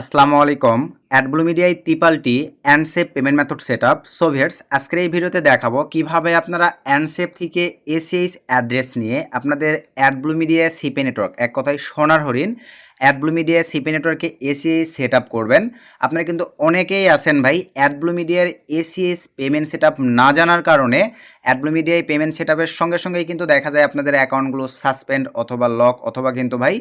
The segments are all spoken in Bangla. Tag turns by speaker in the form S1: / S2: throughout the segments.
S1: আসসালামু আলাইকুম। অ্যাডব্লু মিডিয়ায় ত্রিপালটি অ্যান্ডসেপ payment method setup. So viewers, আজকের এই ভিডিওতে দেখাবো কিভাবে আপনারা অ্যান্ডসেপ থেকে এসিএইচ অ্যাড্রেস নিয়ে আপনাদের অ্যাডব্লু মিডিয়া সিপি নেটওয়ার্ক, এক কথায় সোনার হরিণ অ্যাডব্লু মিডিয়া সিপি নেটওয়ার্কে এসিএইচ সেটআপ করবেন। আপনারা কিন্তু অনেকেই আছেন ভাই অ্যাডব্লু মিডিয়ার এসিএইচ পেমেন্ট সেটআপ না জানার কারণে অ্যাডব্লু মিডিয়ায় পেমেন্ট সেটআপের সঙ্গে সঙ্গেই কিন্তু দেখা যায় আপনাদের অ্যাকাউন্টগুলো সাসপেন্ড অথবা লক অথবা কিন্তু ভাই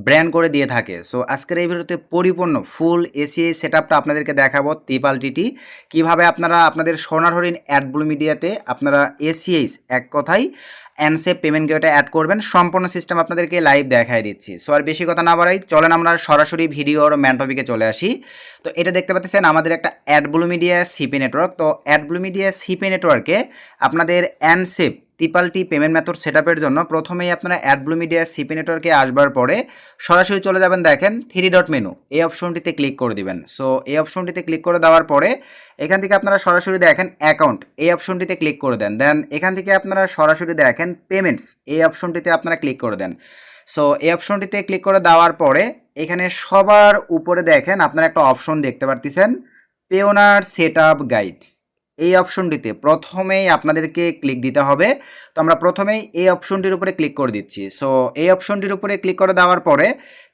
S1: ব্র্যান্ড করে দিয়ে থাকে। সো আজকের এই ভিডিওতে পরিপূর্ণ ফুল এসিআই সেটআপটা আপনাদেরকে দেখাবো ত্রিপালটি কিভাবে আপনারা আপনাদের সোনার হরিণ অ্যাডব্লু মিডিয়াতে আপনারা এসিআইস এক কথায় অ্যানসেপ পেমেন্ট গেটওয়ে অ্যাড করবেন। সম্পূর্ণ সিস্টেম আপনাদেরকে লাইভ দেখায় দিচ্ছি। সো আর বেশি কথা না বাড়াই, চলেন আমরা সরাসরি ভিডিওর ম্যান টপিকে চলে আসি। তো এটা দেখতে পাচ্ছেন আমাদের একটা অ্যাডব্লু মিডিয়া সিপি নেটওয়ার্ক। তো অ্যাডব্লু মিডিয়া সিপি নেটওয়ার্কে আপনাদের অ্যানসেপ ত্রিপালটি পেমেন্ট মেথড সেটআপের জন্য প্রথমেই আপনারা অ্যাডব্লু মিডিয়া সিপি নেটওয়ার্কে আসবার পরে সরাসরি চলে যাবেন, দেখেন 3 ডট মেনু, এই অপশনটিতে ক্লিক করে দিবেন। সো এই অপশনটিতে ক্লিক করে দেওয়ার পরে এখান থেকে আপনারা সরাসরি দেখেন অ্যাকাউন্ট, এই অপশনটিতে ক্লিক করে দেন। দেন এখান থেকে আপনারা সরাসরি দেখেন পেমেন্টস, এই অপশনটিতে আপনারা ক্লিক করে দেন। সো এই অপশনটিতে ক্লিক করে দেওয়ার পরে এখানে সবার উপরে দেখেন আপনারা একটা অপশন দেখতে পারতেছেন, পেওনার সেটআপ গাইড। এই অপশনটিতে প্রথমেই আপনাদেরকে ক্লিক দিতে হবে। তো আমরা প্রথমেই এই অপশনটির উপরে ক্লিক করে দিচ্ছি। সো এই অপশনটির উপরে ক্লিক করে দেওয়ার পরে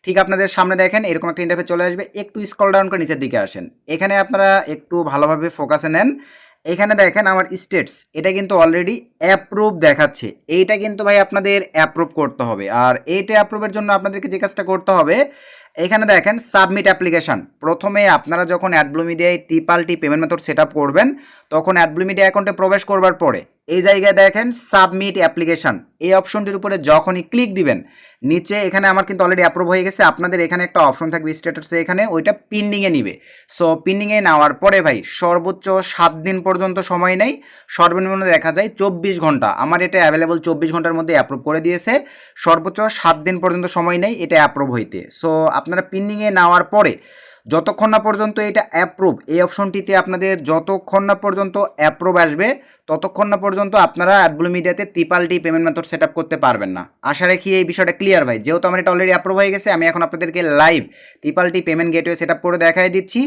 S1: ঠিক আপনাদের সামনে দেখেন এরকম একটা ইন্টারফেস চলে আসবে। একটু স্ক্রল ডাউন করে নিচের দিকে আসেন, এখানে আপনারা একটু ভালোভাবে ফোকাসে নেন। এখানে দেখেন আমার স্টেটস, এটা কিন্তু অলরেডি অ্যাপ্রুভ দেখাচ্ছে। এইটা কিন্তু ভাই আপনাদের অ্যাপ্রুভ করতে হবে। আর এইটা অ্যাপ্রুভের জন্য আপনাদেরকে যে কাজটা করতে হবে, এখানে দেখেন সাবমিট অ্যাপ্লিকেশান। প্রথমে আপনারা যখন অ্যাডব্লু মিডিয়ায় ত্রিপালটি পেমেন্ট মেথড সেট আপ করবেন তখন অ্যাডব্লু মিডিয়া অ্যাকাউন্টে প্রবেশ করবার পরে এই জায়গায় দেখেন সাবমিট অ্যাপ্লিকেশান, এই অপশনটির উপরে যখনই ক্লিক দিবেন নিচে এখানে আমার কিন্তু অলরেডি অ্যাপ্রুভ হয়ে গেছে। আপনাদের এখানে একটা অপশন থাকবে স্ট্যাটাসে, এখানে ওইটা পেন্ডিংয়ে নিবে। সো পেন্ডিংয়ে নেওয়ার পরে ভাই সর্বোচ্চ 7 দিন পর্যন্ত সময় নেই, সর্বনিম্ন দেখা যায় 24 ঘন্টা। আমার এটা অ্যাভেলেবল 24 ঘন্টার মধ্যে অ্যাপ্রুভ করে দিয়েছে। সর্বোচ্চ 7 দিন পর্যন্ত সময় নেই এটা অ্যাপ্রুভ হইতে। সো আপনারা পেন্ডিংয়ে নেওয়ার পরে যতক্ষণ না পর্যন্ত এটা অ্যাপ্রুভ, এই অপশনটিতে আপনাদের যতক্ষণ না পর্যন্ত অ্যাপ্রুভ আসবে ততক্ষণ না পর্যন্ত আপনারা অ্যাডব্লু মিডিয়াতে ত্রিপালটি পেমেন্ট মেথড সেট আপ করতে পারবেন না। আশা রাখি এই বিষয়টা ক্লিয়ার ভাই। যেহেতু আমার এটা অলরেডি অ্যাপ্রুভ হয়ে গেছে, আমি এখন আপনাদেরকে লাইভ ত্রিপালটি পেমেন্ট গেটওয়ে সেট আপ করে দেখাই দিচ্ছি।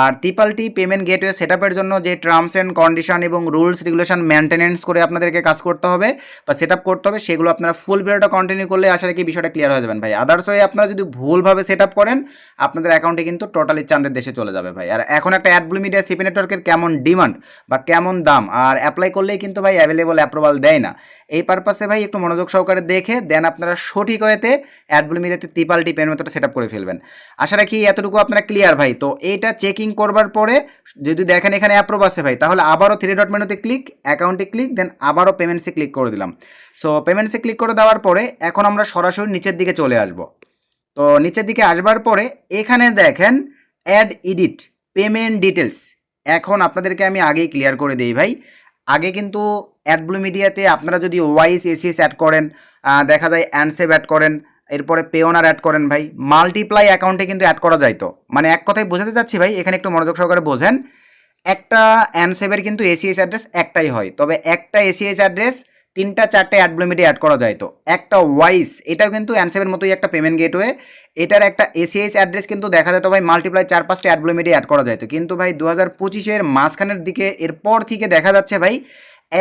S1: আর ত্রিপালটি পেমেন্ট গেটওয়ে সেট আপের জন্য যে টার্মস অ্যান্ড কন্ডিশন এবং রুলস রেগুলেশন মেনটেনেন্স করে আপনাদেরকে কাজ করতে হবে বা সেট আপ করতে হবে, সেগুলো আপনারা ফুল ভিডিওটা কন্টিনিউ করলে আশা রাখি বিষয়টা ক্লিয়ার হয়ে যাবেন ভাই। আদার্স ওয়ে আপনারা যদি ভুলভাবে সেট আপ করেন আপনাদের অ্যাকাউন্টে কিন্তু টোটালি চাঁদের দেশে চলে যাবে ভাই। আর এখন একটা অ্যাডব্লু মিডিয়া সিপি নেটওয়ার্কের কেমন ডিমান্ড বা কেমন দাম, আর অ্যাপ্লাই করলেই কিন্তু ভাই অ্যাভেলেবল অ্যাপ্রুভাল দেয় না। এই পারপাসে ভাই একটু মনোযোগ সহকারে দেখে দেন আপনারা সঠিক ওয়েতে অ্যাডব্লু মিডিয়াতে ত্রিপালটি পেমেন্ট মেথডটা সেট আপ করে ফেলবেন। আশা রাখি এতটুকু আপনারা ক্লিয়ার ভাই। তো এইটা চেকিং করবার পরে যদি দেখেন এখানে অ্যাপ্রুভ আছে ভাই, তাহলে আবারও 3 ডট মেনুতে ক্লিক, অ্যাকাউন্টে ক্লিক, দেন আবারও পেমেন্টসে ক্লিক করে দিলাম। সো পেমেন্টসে ক্লিক করে দেওয়ার পরে এখন আমরা সরাসরি নিচের দিকে চলে আসব। তো নিচের দিকে আসবার পরে এখানে দেখেন অ্যাড এডিট পেমেন্ট ডিটেলস। এখন আপনাদেরকে আমি আগেই ক্লিয়ার করে দিই ভাই, আগে কিন্তু অ্যাডব্লু মিডিয়াতে আপনারা যদি ওয়াইস এসিএস অ্যাড করেন, দেখা যায় অ্যানসেভ অ্যাড করেন, এরপরে পেওনার অ্যাড করেন ভাই, মাল্টিপ্লাই অ্যাকাউন্টে কিন্তু অ্যাড করা যায়। তো মানে এক কথায় বোঝাতে চাচ্ছি ভাই, এখানে একটু মনোযোগ সহকারে বোঝেন। একটা অ্যানসেভের কিন্তু এসিএস অ্যাড্রেস একটাই হয়, তবে একটা এসিএস অ্যাড্রেস 3-4টে অ্যাডব্লু মিডিয়া অ্যাড করা যায়। তো একটা ওয়াইস, এটাও কিন্তু অ্যানসেভের মতোই একটা পেমেন্ট গেটওয়ে, এটার একটা এসিএস অ্যাড্রেস কিন্তু দেখা যেত ভাই মাল্টিপ্লাই 4-5টা অ্যাডব্লু মিডিয়া অ্যাড করা যায়। তো কিন্তু ভাই 2025-এর মাঝখানের দিকে এরপর থেকে দেখা যাচ্ছে ভাই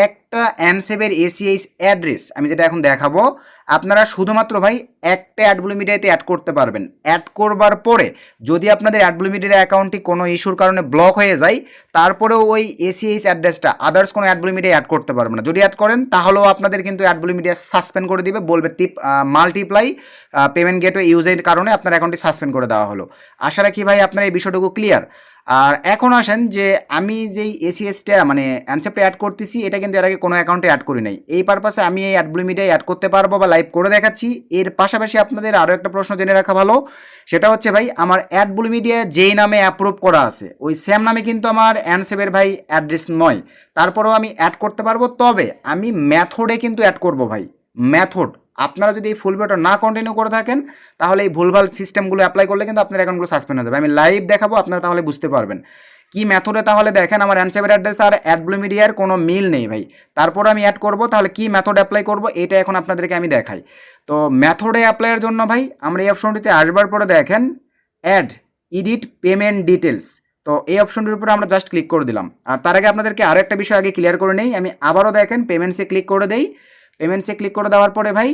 S1: একটা অ্যানসেভের এসিএইচ অ্যাড্রেস আমি যেটা এখন দেখাবো, আপনারা শুধুমাত্র ভাই একটা অ্যাডব্লু মিডিয়াতে অ্যাড করতে পারবেন। অ্যাড করবার পরে যদি আপনাদের অ্যাডব্লু মিডিয়ার অ্যাকাউন্টটি কোনো ইস্যুর কারণে ব্লক হয়ে যায়, তারপরেও ওই এসিএইচ অ্যাড্রেসটা আদার্স কোনো অ্যাডব্লু মিডিয়া অ্যাড করতে পারবে না। যদি অ্যাড করেন তাহলেও আপনাদের কিন্তু অ্যাডব্লু মিডিয়া সাসপেন্ড করে দিবে, বলবে মাল্টিপ্লাই পেমেন্ট গেটওয়ে ইউজের কারণে আপনার অ্যাকাউন্টটি সাসপেন্ড করে দেওয়া হলো। আশা রাখি ভাই আপনার এই বিষয়টুকু ক্লিয়ার। আর এখন আসেন যে আমি যেই এসিএসটা মানে অ্যানসেপটা অ্যাড করতেছি, এটা কিন্তু এর আগে কোনো অ্যাকাউন্টে অ্যাড করি নাই। এই পারপাসে আমি এই অ্যাডব্লু মিডিয়ায় অ্যাড করতে পারবো বা লাইভ করে দেখাচ্ছি। এর পাশাপাশি আপনাদের আরও একটা প্রশ্ন জেনে রাখা ভালো, সেটা হচ্ছে ভাই আমার অ্যাডব্লু মিডিয়া যেই নামে অ্যাপ্রুভ করা আছে ওই সেম নামে কিন্তু আমার অ্যানসেপের ভাই অ্যাড্রেস নয়, তারপরেও আমি অ্যাড করতে পারবো। তবে আমি মেথডে কিন্তু অ্যাড করব ভাই, মেথড। আপনারা যদি এই ফুল ভিডিওটা না কন্টিনিউ করে থাকেন তাহলে এই ভুলভাল সিস্টেমগুলো অ্যাপ্লাই করলে কিন্তু আপনার অ্যাকাউন্টগুলো সাসপেন্ড হয়ে যাবে। আমি লাইভ দেখাবো, আপনারা তাহলে বুঝতে পারবেন কি মেথডে। তাহলে দেখেন আমার অ্যানসেভের অ্যাড্রেস আর অ্যাডব্লু মিডিয়ার কোনো মিল নেই ভাই, তারপর আমি অ্যাড করব, তাহলে কি মেথড অ্যাপ্লাই করব এটা এখন আপনাদেরকে আমি দেখাই। তো মেথডে অ্যাপ্লাইয়ের জন্য ভাই আমরা এই অপশনটিতে আসবার পরে দেখেন অ্যাড এডিট পেমেন্ট ডিটেলস। তো এই অপশনটির উপরে আমরা জাস্ট ক্লিক করে দিলাম। আর তার আগে আপনাদেরকে আরও একটা বিষয় আগে ক্লিয়ার করে নেই, আমি আবারও দেখেন পেমেন্টসে ক্লিক করে দেই। পেমেন্টসে ক্লিক করে দেওয়ার পরে ভাই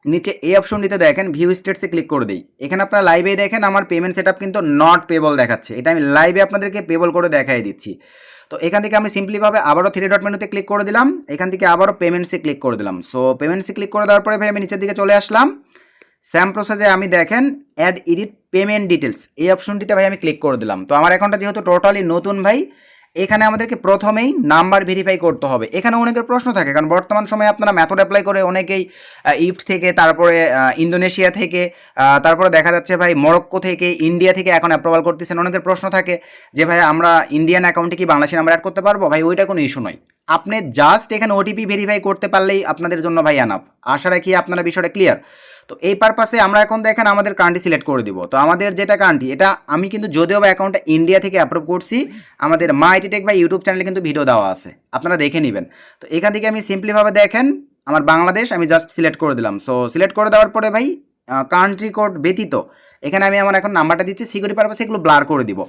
S1: নিচে এই অপশনটিতে দেখেন ভিউ স্টেটসে ক্লিক করে দিই। এখানে আপনারা লাইভে দেখেন আমার পেমেন্ট সেটআপ কিন্তু নট পেবল দেখাচ্ছে, এটা আমি লাইভে আপনাদেরকে পেবল করে দেখাই দিচ্ছি। তো এখান থেকে আমি সিম্পলিভাবে আবারও 3 ডট মেনুতে ক্লিক করে দিলাম, এখান থেকে আবারও পেমেন্টসে ক্লিক করে দিলাম। সো পেমেন্টসে ক্লিক করে দেওয়ার পরে ভাই আমি নিচের দিকে চলে আসলাম। সেম প্রসেসে আমি দেখেন অ্যাড এডিট পেমেন্ট ডিটেলস এই অপশনটিতে ভাই আমি ক্লিক করে দিলাম। তো আমার অ্যাকাউন্টটা যেহেতু টোটালি নতুন ভাই, এখানে আমাদেরকে প্রথমেই নাম্বার ভেরিফাই করতে হবে। এখানে অনেকের প্রশ্ন থাকে, কারণ বর্তমান সময়ে আপনারা মেথড অ্যাপ্লাই করে অনেকেই ইফট থেকে, তারপরে ইন্দোনেশিয়া থেকে, তারপরে দেখা যাচ্ছে ভাই মরক্কো থেকে, ইন্ডিয়া থেকে এখন অ্যাপ্রুভাল করতেছেন। অনেকের প্রশ্ন থাকে যে ভাই আমরা ইন্ডিয়ান অ্যাকাউন্টে কি বাংলাদেশি নাম্বার অ্যাড করতে পারবো? ভাই ওইটা কোনো ইস্যু নয়, আপনি জাস্ট এখানে ওটিপি ভেরিফাই করতে পারলেই আপনাদের জন্য ভাই এনাফ। আশা রাখি আপনারা বিষয়টা ক্লিয়ার। তো এই পারপাসে আমরা এখন দেখেন আমাদের কান্ট্রি সিলেক্ট করে দিব। তো আমাদের যেটা কান্ট্রি, এটা আমি কিন্তু যদিও বা অ্যাকাউন্টটা ইন্ডিয়া থেকে অ্যাপ্রুভ করছি, আমাদের মা আইটি টেক বা ইউটিউব চ্যানেলে কিন্তু ভিডিও দেওয়া আছে, আপনারা দেখে নেবেন। তো এখান থেকে আমি সিম্পলিভাবে দেখেন আমার বাংলাদেশ আমি জাস্ট সিলেক্ট করে দিলাম। সো সিলেক্ট করে দেওয়ার পরে ভাই কান্ট্রি কোড ব্যতীত এখানে আমি আমার এখন নাম্বারটা দিচ্ছি, সিকিউরিটি পারপাসে এগুলো ব্লার করে দিব।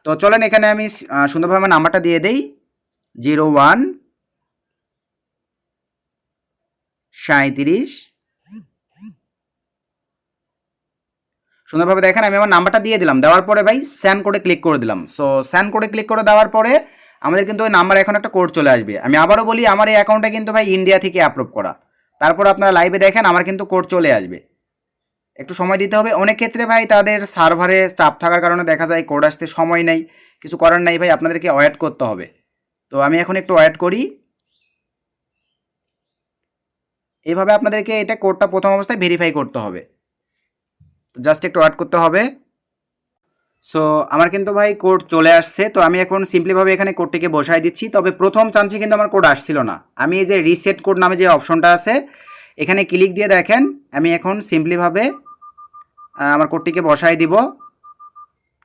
S1: তো চলেন এখানে আমি সুন্দরভাবে আমার নাম্বারটা দিয়ে দেই 01 37। সুন্দরভাবে দেখেন আমি আমার নাম্বারটা দিয়ে দিলাম, দেওয়ার পরে ভাই স্যান কোডে ক্লিক করে দিলাম। সো স্যান কোডে ক্লিক করে দেওয়ার পরে আমাদের কিন্তু ওই নাম্বার এখন একটা কোড চলে আসবে। আমি আবারও বলি আমার এই অ্যাকাউন্টটা কিন্তু ভাই ইন্ডিয়া থেকে অ্যাপ্রুভ করা। তারপর আপনারা লাইভে দেখেন আমার কিন্তু কোড চলে আসবে, একটু সময় দিতে হবে। অনেক ক্ষেত্রে ভাই তাদের সার্ভারে চাপ থাকার কারণে দেখা যায় কোড আসতে সময় নেই, কিছু করার নাই ভাই, আপনাদেরকে ওয়েট করতে হবে। তো আমি এখন একটু ওয়েট করি। এইভাবে আপনাদেরকে এটা কোডটা প্রথম অবস্থায় ভেরিফাই করতে হবে, জাস্ট একটু ওয়েট করতে হবে। সো আমার কিন্তু ভাই কোড চলে আসছে। তো আমি এখন সিম্পলিভাবে এখানে কোডটিকে বসাই দিচ্ছি। তবে প্রথম চান্সে কিন্তু আমার কোড আসছিল না। আমি এই যে রিসেট কোড নামে যে অপশনটা আছে এখানে ক্লিক দিয়ে দেখেন আমি এখন সিম্পলিভাবে আমার কোডটিকে বসাই দিব।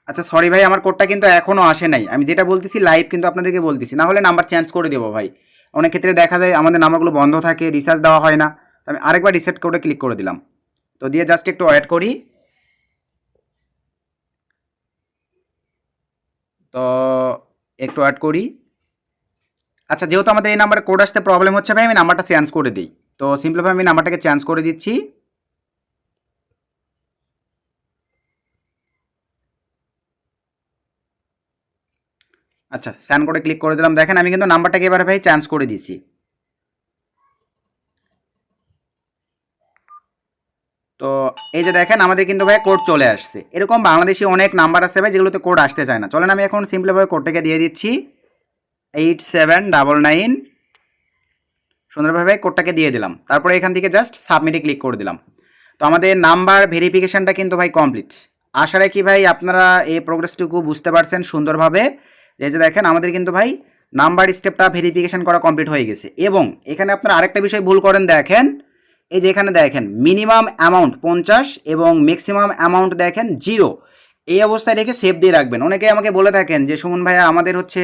S1: আচ্ছা সরি ভাই, আমার কোডটা কিন্তু এখনও আসে নাই, আমি যেটা বলতেছি লাইভ কিন্তু আপনাদেরকে বলতেছি, না হলে নাম্বার চেঞ্জ করে দেবো ভাই। অনেক ক্ষেত্রে দেখা যায় আমাদের নাম্বারগুলো বন্ধ থাকে, রিচার্জ দেওয়া হয় না। তো আমি আরেকবার রিসেট কোডে ক্লিক করে দিলাম। তো দিয়ে জাস্ট একটু ওয়েট করি। তো একটু ওয়েট করি। আচ্ছা যেহেতু আমাদের এই নাম্বারে কোড আসতে প্রবলেম হচ্ছে ভাই, আমি নাম্বারটা চেঞ্জ করে দিই। তো সিম্পলিভাবে আমি নাম্বারটাকে চেঞ্জ করে দিচ্ছি। আচ্ছা স্যান কোডে ক্লিক করে দিলাম, দেখেন আমি কিন্তু নাম্বারটাকে এবারে ভাই চেঞ্জ করে দিয়েছি। তো এই যে দেখেন আমাদের কিন্তু ভাই কোড চলে আসছে। এরকম বাংলাদেশি অনেক নাম্বার আছে ভাই যেগুলোতে কোড আসতে চায় না। চলেন আমি এখন সিম্পলিভাবে কোডটাকে দিয়ে দিচ্ছি 8799। সুন্দরভাবে কোডটাকে দিয়ে দিলাম, তারপরে এখান থেকে জাস্ট সাবমিটে ক্লিক করে দিলাম। তো আমাদের নাম্বার ভেরিফিকেশানটা কিন্তু ভাই কমপ্লিট। আশা রাখি ভাই আপনারা এই প্রোগ্রেসটুকু বুঝতে পারছেন সুন্দরভাবে। এই যে দেখেন আমাদের কিন্তু ভাই নাম্বার স্টেপটা ভেরিফিকেশান করা কমপ্লিট হয়ে গেছে। এবং এখানে আপনারা আরেকটা বিষয় ভুল করেন, দেখেন এই যে এখানে দেখেন মিনিমাম অ্যামাউন্ট 50 এবং ম্যাক্সিমাম অ্যামাউন্ট দেখেন 0, এই অবস্থায় রেখে সেভ দিয়ে রাখবেন। অনেকে আমাকে বলে থাকেন যে সুমন ভাইয়া আমাদের হচ্ছে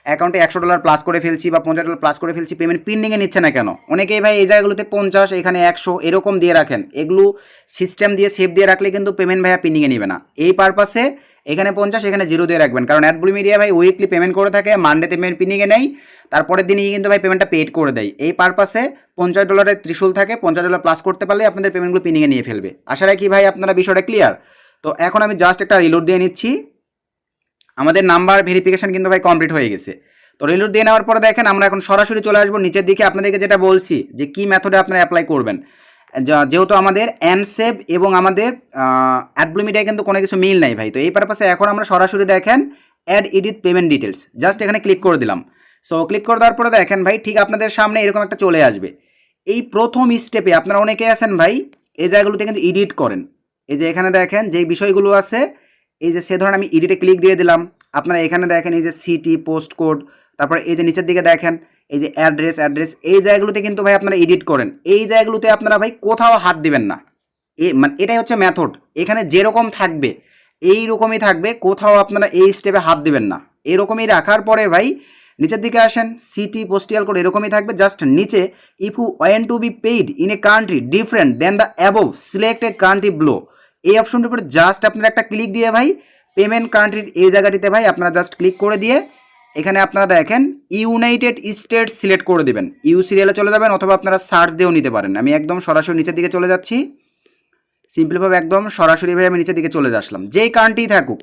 S1: অ্যাকাউন্টে $100 প্লাস করে ফেলছি বা $50 প্লাস করে ফেলছি, পেমেন্ট পেন্ডিংয়ে নিচ্ছে না কেন? অনেকেই ভাই এই জায়গাগুলোতে 50 এখানে 100 এরকম দিয়ে রাখেন। এগুলো সিস্টেম দিয়ে সেভ দিয়ে রাখলে কিন্তু পেমেন্ট ভাইয়া পেন্ডিংয়ে নেবে না। এই পারপাসে এখানে 50 এখানে 0 দিয়ে রাখবেন, কারণ অ্যাডব্লু মিডিয়া ভাই উইকলি পেমেন্ট করে থাকে, মানডেতে পেমেন্ট পেন্ডিংয়ে নেই, তারপরের দিনই কিন্তু ভাই পেমেন্টটা পেড করে দেয়। এই পারপাসে $50 ত্রিশূল থাকে, $50 প্লাস করতে পারলে আপনাদের পেমেন্টগুলো পেন্ডিংয়ে নিয়ে ফেলবে। আশা রাখি ভাই আপনারা বিষয়টা ক্লিয়ার। তো এখন আমি জাস্ট একটা রিলোড দিয়ে নিচ্ছি। আমাদের নাম্বার ভেরিফিকেশান কিন্তু ভাই কমপ্লিট হয়ে গেছে। তো রিলোড দিয়ে নেওয়ার পরে দেখেন আমরা এখন সরাসরি চলে আসবো নিচের দিকে। আপনাদেরকে যেটা বলছি যে কী মেথডে আপনারা অ্যাপ্লাই করবেন, যেহেতু আমাদের অ্যানসেভ এবং আমাদের অ্যাডব্লু মিডিয়ায় কিন্তু কোনো কিছু মিল নাই ভাই। তো এই পারপাসে এখন আমরা সরাসরি দেখেন add edit payment details, just এখানে ক্লিক করে দিলাম। সো ক্লিক করে দেওয়ার পরে দেখেন ভাই ঠিক আপনাদের সামনে এরকম একটা চলে আসবে। এই প্রথম স্টেপে আপনারা অনেকে আছেন ভাই এই জায়গাগুলোতে কিন্তু এডিট করেন। এই যে এখানে দেখেন যেই বিষয়গুলো আছে, এই যে সে ধরেন আমি এডিটে ক্লিক দিয়ে দিলাম। আপনারা এখানে দেখেন এই যে সিটি, পোস্ট কোড, তারপরে এই যে নিচের দিকে দেখেন এই যে অ্যাড্রেস, এই জায়গাগুলোতে কিন্তু ভাই আপনারা এডিট করেন। এই জায়গাগুলোতে আপনারা ভাই কোথাও হাত দিবেন না। মানে এটাই হচ্ছে মেথড। এখানে যেরকম থাকবে এই রকমই থাকবে, কোথাও আপনারা এই স্টেপে হাত দিবেন না। এরকমই রাখার পরে ভাই নিচের দিকে আসেন, সিটি, পোস্টিয়াল কোড এরকমই থাকবে। জাস্ট নিচে if you want to be paid in a country different then the above select a country below, এই অপশনটির উপরে জাস্ট আপনারা একটা ক্লিক দিয়ে ভাই পেমেন্ট কান্ট্রির এই জায়গাটিতে ভাই আপনারা জাস্ট ক্লিক করে দিয়ে এখানে আপনারা দেখেন ইউনাইটেড স্টেটস সিলেক্ট করে দেবেন, ইউ সিরিয়ালে চলে যাবেন অথবা আপনারা সার্চ দিয়েও নিতে পারেন। আমি একদম সরাসরি নিচের দিকে চলে যাচ্ছি, সিম্পলিভাবে একদম সরাসরি ভাই আমি নিচের দিকে চলে আসলাম। যেই কান্ট্রি থাকুক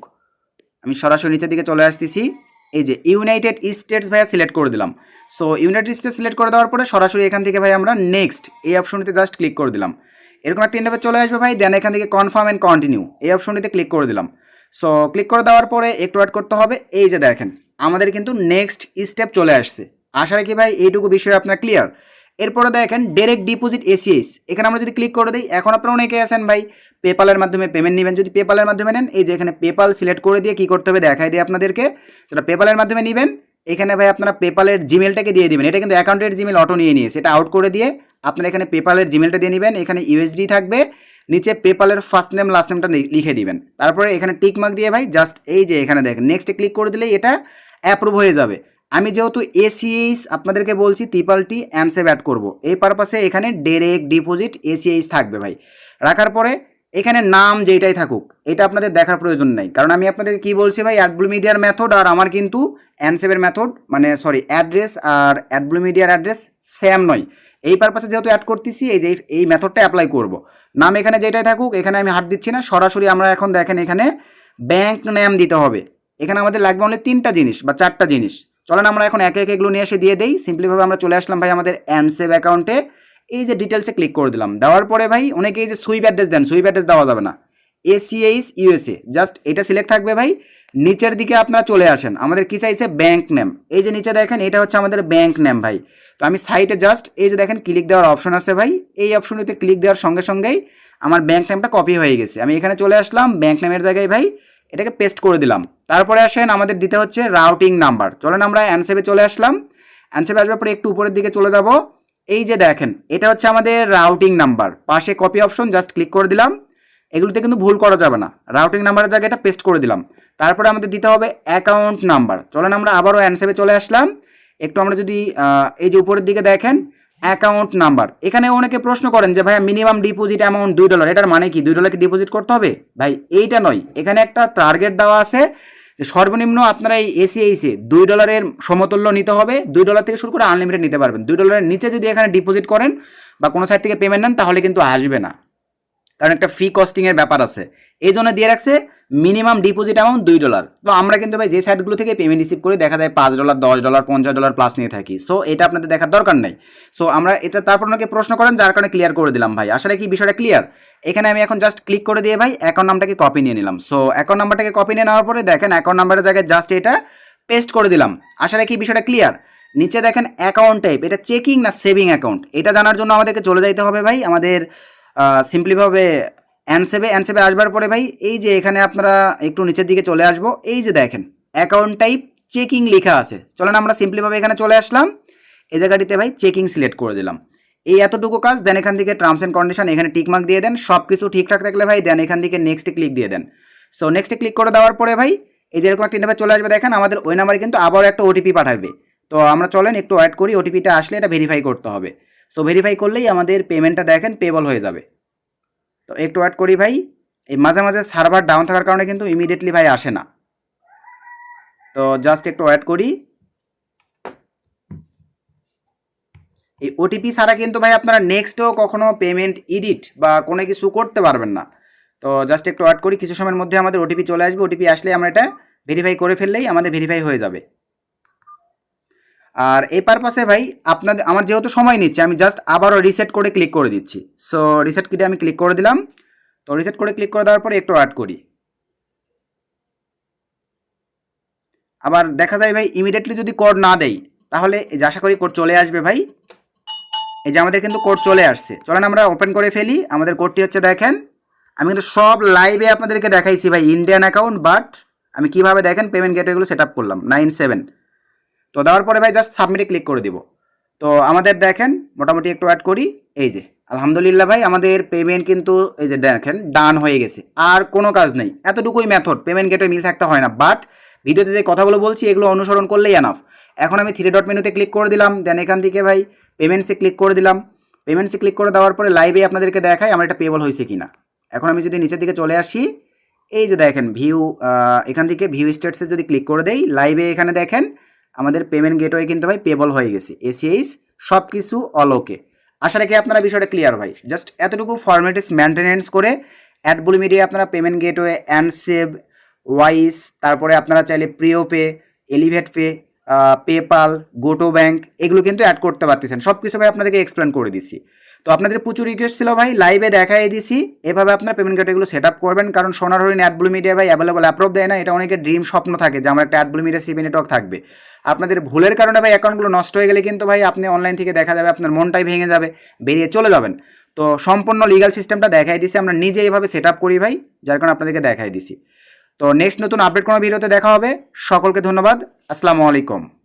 S1: আমি সরাসরি নিচের দিকে চলে আসতেছি, এই যে ইউনাইটেড স্টেটস ভাইয়া সিলেক্ট করে দিলাম। সো ইউনাইটেড স্টেটস সিলেক্ট করে দেওয়ার পরে সরাসরি এখান থেকে ভাই আমরা নেক্সট এই অপশনটিতে জাস্ট ক্লিক করে দিলাম। এরকম একটা ইন্টারফেস চলে আসবে ভাই, দেন এখান থেকে কনফার্ম অ্যান্ড কন্টিনিউ এই অপশনটিতে ক্লিক করে দিলাম। সো ক্লিক করে দেওয়ার পরে একটু ওয়েট করতে হবে। এই যে দেখেন আমাদের কিন্তু নেক্সট স্টেপ চলে আসছে। আশা রাখি ভাই এইটুকু বিষয়ে আপনার ক্লিয়ার। এরপরে দেখেন ডাইরেক্ট ডিপোজিট এসিএস, এখানে আমরা যদি ক্লিক করে দিই, এখন আপনারা অনেকে আছেন ভাই পেপালের মাধ্যমে পেমেন্ট নেবেন, যদি পেপালের মাধ্যমে নেন এই যে এখানে পেপাল সিলেক্ট করে দিয়ে কী করতে হবে দেখাই দিই আপনাদেরকে। যেটা পেপালের মাধ্যমে নেবেন এখানে ভাই আপনারা পেপালের জিমেলটাকে দিয়ে দিবেন, এটা কিন্তু অ্যাকাউন্টের জিমেল অটো নিয়ে নিয়েছে, এটা আউট করে দিয়ে আপনারা এখানে পেপালের জিমেলটা দিয়ে নেবেন। এখানে ইউএসডি থাকবে, নিচে পেপালের ফার্স্ট নেম লাস্ট নেমটা লিখে দিবেন, তারপরে এখানে টিক মার্ক দিয়ে ভাই জাস্ট এই যে এখানে দেখেন নেক্সটে ক্লিক করে দিলেই এটা অ্যাপ্রুভ হয়ে যাবে। আমি যেহেতু এসিএইচ আপনাদেরকে বলছি ত্রিপালটি অ্যান্ডসেভ অ্যাড করব, এই পারপাসে এখানে ডাইরেক্ট ডিপোজিট এসিএইচ থাকবে ভাই। রাখার পরে এখানে নাম যেটাই থাকুক এটা আপনাদের দেখার প্রয়োজন নেই, কারণ আমি আপনাদেরকে কি বলছি ভাই অ্যাডব্লু মিডিয়ার মেথড আর আমার কিন্তু অ্যান্ডসেভের মেথড মানে সরি অ্যাড্রেস আর অ্যাডব্লু মিডিয়ার অ্যাড্রেস সেম নয়। এই পারপাসে যেহেতু অ্যাড করতেছি এই যে এই মেথডটা অ্যাপ্লাই করব। নাম এখানে যেটাই থাকুক এখানে আমি হাত দিচ্ছি না, সরাসরি আমরা এখন দেখেন এখানে ব্যাংক নেম দিতে হবে। এখানে আমাদের লাগবে অনলি 3টা জিনিস বা 4টা জিনিস। চলেন আমরা এখন একে একে এগুলো নিয়ে এসে দিয়ে দেই। সিম্পলিভাবে আমরা চলে আসলাম ভাই আমাদের অ্যান্ডসেভ অ্যাকাউন্টে, এই যে ডিটেলসে ক্লিক করে দিলাম। দেওয়ার পরে ভাই অনেকে এই যে সুইপ অ্যাড্রেস দেন, সুইপ অ্যাড্রেস দেওয়া যাবে না, এসিএইচ ইউএসএ জাস্ট এটা সিলেক্ট থাকবে ভাই। নিচের দিকে আপনারা চলে আসেন, আমাদের কি চাইছে ব্যাংক নেম, এই যে নিচে দেখেন এটা হচ্ছে আমাদের ব্যাংক নেম ভাই। তো আমি সাইটে জাস্ট এই যে দেখেন ক্লিক দেওয়ার অপশন আছে ভাই, এই অপশনটিতে ক্লিক দেওয়ার সঙ্গে সঙ্গেই আমার ব্যাংক নেমটা কপি হয়ে গেছে। আমি এখানে চলে আসলাম ব্যাংক নেমের জায়গায় ভাই এটাকে পেস্ট করে দিলাম। তারপরে আসেন আমাদের দিতে হচ্ছে রাউটিং নাম্বার। চলেন আমরা অ্যানসেভে চলে আসলাম, অ্যানসেভে আসবার পরে একটু উপরের দিকে চলে যাব, এই যে দেখেন এটা হচ্ছে আমাদের রাউটিং নাম্বার, পাশে কপি অপশন জাস্ট ক্লিক করে দিলাম। এগুলোতে কিন্তু ভুল করা যাবে না, রাউটিং নাম্বারের জায়গায় এটা পেস্ট করে দিলাম। তারপরে আমাদের দিতে হবে অ্যাকাউন্ট নাম্বার। চলেন আমরা আবারও অ্যানসেভে চলে আসলাম, একটু আমরা যদি এই যে উপরের দিকে দেখেন অ্যাকাউন্ট নাম্বার, এখানে অনেকে প্রশ্ন করেন যে ভাইয়া মিনিমাম ডিপোজিট অ্যামাউন্ট $2, এটার মানে কি $2 ডিপোজিট করতে হবে? ভাই এইটা নয়, এখানে একটা টার্গেট দেওয়া আছে যে সর্বনিম্ন আপনারা এই এসিএইচে $2 সমতুল্য নিতে হবে। $2 থেকে শুরু করে আনলিমিটেড নিতে পারবেন। $2 নিচে যদি এখানে ডিপোজিট করেন বা কোনো সাইট থেকে পেমেন্ট নেন তাহলে কিন্তু আসবে না, কারণ একটা ফি কস্টিংয়ের ব্যাপার আছে। এই জন্য দিয়ে রাখছে মিনিমাম ডিপোজিট অ্যামাউন্ট $2। তো আমরা কিন্তু ভাই যে সাইটগুলো থেকে পেমেন্ট রিসিভ করি দেখা যায় $5, $10, $50 প্লাস নিয়ে থাকি। সো এটা আপনাদের দেখার দরকার নেই। সো আমরা এটা তারপর অনেকে প্রশ্ন করেন যার কারণে ক্লিয়ার করে দিলাম ভাই। আসলে কি বিষয়টা ক্লিয়ার? এখানে আমি এখন জাস্ট ক্লিক করে দিয়ে ভাই অ্যাকাউন্ট নাম্বারটাকে কপি নিয়ে নিলাম। সো অ্যাকাউন্ট নাম্বারটাকে কপি নিয়ে নেওয়ার পরে দেখেন অ্যাকাউন্ট নাম্বারের জায়গায় জাস্ট এটা পেস্ট করে দিলাম। আসলে কি বিষয়টা ক্লিয়ার? নিচে দেখেন অ্যাকাউন্ট টাইপ, এটা চেকিং না সেভিং অ্যাকাউন্ট, এটা জানার জন্য আমাদেরকে চলে যাইতে হবে ভাই আমাদের সিম্পলিভাবে অ্যানসেভে আসবার পরে ভাই এই যে এখানে আপনারা একটু নিচের দিকে চলে আসবো, এই যে দেখেন অ্যাকাউন্ট টাইপ চেকিং লেখা আছে। চলেন আমরা সিম্পলিভাবে এখানে চলে আসলাম, এই জায়গাটিতে ভাই চেকিং সিলেক্ট করে দিলাম। এই এতটুকু কাজ। দেন এখান থেকে টার্মস অ্যান্ড কন্ডিশন এখানে টিকমার্ক দিয়ে দেন, সব কিছু ঠিকঠাক থাকলে ভাই দেন এখান থেকে নেক্সটে ক্লিক দিয়ে দেন। সো নেক্সটে ক্লিক করে দেওয়ার পরে ভাই এই যে এরকম একটা ইন্টারফেস চলে আসবে, দেখেন আমাদের ওই নাম্বারে কিন্তু আবারও একটা ওটিপি পাঠাবে। তো আমরা চলেন একটু ওয়েট করি, ওটিপিটা আসলে এটা ভেরিফাই করতে হবে। সো ভেরিফাই করলেই আমাদের পেমেন্টটা দেখেন পেবল হয়ে যাবে। তো একটু ওয়েট করি ভাই, এই মাঝে মাঝে সার্ভার ডাউন থাকার কারণে কিন্তু ইমিডিয়েটলি ভাই আসে না, তো জাস্ট একটু ওয়েট করি। এই ওটিপি ছাড়া কিন্তু ভাই আপনারা নেক্সটেও কখনো পেমেন্ট এডিট বা কোনো কিছু করতে পারবেন না। তো জাস্ট একটু ওয়েট করি, কিছু সময়ের মধ্যে আমাদের ওটিপি চলে আসবে। ওটিপি আসলে আমরা এটা ভেরিফাই করে ফেললেই আমাদের ভেরিফাই হয়ে যাবে। আর এই পারপাসে ভাই আপনাদের আমার যেহেতু সময় নিচ্ছে আমি জাস্ট আবারও রিসেট করে ক্লিক করে দিচ্ছি। সো রিসেট কিটে আমি ক্লিক করে দিলাম। তো রিসেট করে ক্লিক করে দেওয়ার পরে একটু ওয়েট করি। আবার দেখা যায় ভাই ইমিডিয়েটলি যদি কোড না দেই তাহলে আশা করি কোড চলে আসবে ভাই। এই যে আমাদের কিন্তু কোড চলে আসছে, চলেন আমরা ওপেন করে ফেলি। আমাদের কোডটি হচ্ছে দেখেন, আমি কিন্তু সব লাইভে আপনাদেরকে দেখাইছি ভাই ইন্ডিয়ান অ্যাকাউন্ট, বাট আমি কিভাবে দেখেন পেমেন্ট গেটওয়েগুলো সেট আপ করলাম 97। তো দেওয়ার পরে ভাই জাস্ট সাবমিটে ক্লিক করে দিব। তো আমাদের দেখেন মোটামুটি একটু অ্যাড করি, এই যে আলহামদুলিল্লাহ ভাই আমাদের পেমেন্ট কিন্তু এই যে দেখেন ডান হয়ে গেছে। আর কোনো কাজ নেই, এতটুকুই মেথড, পেমেন্ট গেটওয়ে মিল থাকতে হয় না। বাট ভিডিওতে যে কথাগুলো বলছি এগুলো অনুসরণ করলেই এনাফ। এখন আমি 3 ডট মেনুতে ক্লিক করে দিলাম, দেন এখান থেকে ভাই পেমেন্টসে ক্লিক করে দিলাম। পেমেন্টসে ক্লিক করে দেওয়ার পরে লাইভে আপনাদেরকে দেখাই আমার এটা পেবল হয়েছে কিনা। এখন আমি যদি নিচের দিকে চলে আসি, এই যে দেখেন ভিউ, এখান থেকে ভিউ স্টেটসে যদি ক্লিক করে দেই, লাইভে এখানে দেখেন আমাদের পেমেন্ট গেটওয়ে কিন্তু ভাই পেবল হয়ে গেছে, এসিএইচ সব কিছু অল ওকে। আশা রাখি আপনারা বিষয়টা ক্লিয়ার ভাই। জাস্ট এতটুকু ফর্মেটিস মেনটেনেন্স করে অ্যাডবুল মিডিয়া আপনারা পেমেন্ট গেটওয়ে, অ্যান্ডসেভ, ওয়াইস, তারপরে আপনারা চাইলে প্রিয় পে, এলিভেট পে, পেপাল, গোটো ব্যাংক এগুলো কিন্তু অ্যাড করতে পারতেছেন। সব কিছু ভাই আপনাদেরকে এক্সপ্লেন করে দিছি। তো আপনাদের প্রচুর রিকোয়েস্ট ছিল ভাই, লাইভে দেখাই দিছি এভাবে আপনার পেমেন্ট গেটওয়েগুলো সেট আপ করবেন, কারণ সোনার হরিণ অ্যাডবুল মিডিয়া ভাই অ্যাভেলেবল অ্যাপ্রুভ দেয় না। এটা অনেকের ড্রিম স্বপ্ন থাকে যে আমার একটা অ্যাডবুল মিডিয়া সিপি নেটওয়ার্ক থাকবে। আপনাদের ভুলের কারণে ভাই অ্যাকাউন্টগুলো নষ্ট হয়ে গেলে কিন্তু ভাই আপনি অনলাইন থেকে দেখা যাবে আপনার মনটাই ভেঙে যাবে, বেরিয়ে চলে যাবেন। তো সম্পূর্ণ লিগাল সিস্টেমটা দেখাই দিছি, আমরা নিজে এইভাবে সেট আপ করি ভাই, যার কারণে আপনাদেরকে দেখাই দিছি। তো নেক্সট নতুন আপডেট কোনো ভিডিওতে দেখা হবে। সকলকে ধন্যবাদ। আসসালামু আলাইকুম।